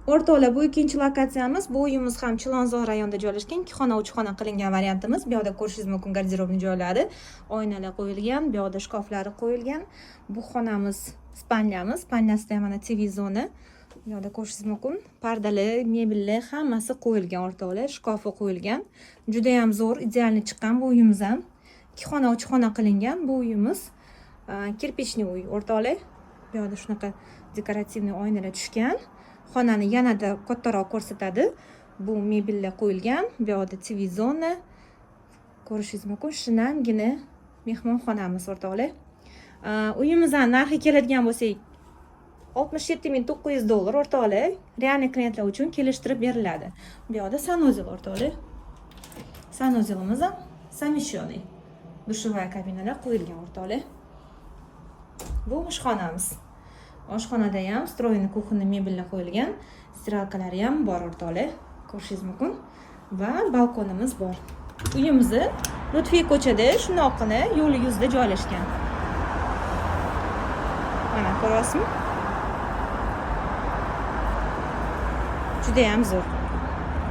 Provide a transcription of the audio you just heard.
O'rtoqlar, bu ikkinchi lokatsiyamiz. Bu uyimiz ham Chilonzor rayonida joylashgan. 2 xona 3 xona qilingan variantimiz. Bu yoqda ko'rishingiz mumkin garderobni joylari, oynalar qo'yilgan, bu yoqda shkaflari qo'yilgan. Bu xonamiz spanyamiz. Spanyasida ham mana TV zona. Bu yoqda ko'rishingiz mumkin. Pardali, mebelli hammasi qo'yilgan o'rtoqlar, shkafi qo'yilgan. Juda ham zo'r, idealni chiqqan bu uyimiz ham. 2 xona 3 xona qilingan bu uyimiz. Kirpichli uy o'rtoqlar. Bu yoqda shunaqa dekorativniy oynalar tushgan. Xonani yanada kattaroq ko'rsatadi. Bu mebellar qo'yilgan. Bu yoqda TV zona. Ko'rishingiz mumkin. Shinamgina mehmonxonamiz o'rtoqlar. Uyimizning narxi keladigan bo'lsak, $67,900 o'rtoqlar. Realniy klientlar uchun kelishtirib beriladi. Bu yoqda sanuzel o'rtoqlar. Sanuzelimiz ham совмещенный. Dushovая kabinalar qo'yilgan o'rtoqlar. Bu oshxonamiz. Oshxonada ham stroyni kuxonniy mebellar qo'yilgan. Stiralkalari ham bor o'rtoqlar. Ko'rishingiz mumkin. Va balkonimiz bor. Uyimizni Lutfiy ko'chada shundoqqina yo'l yuzida joylashgan. Mana ko'ryapsizmi? Juda ham zo'r.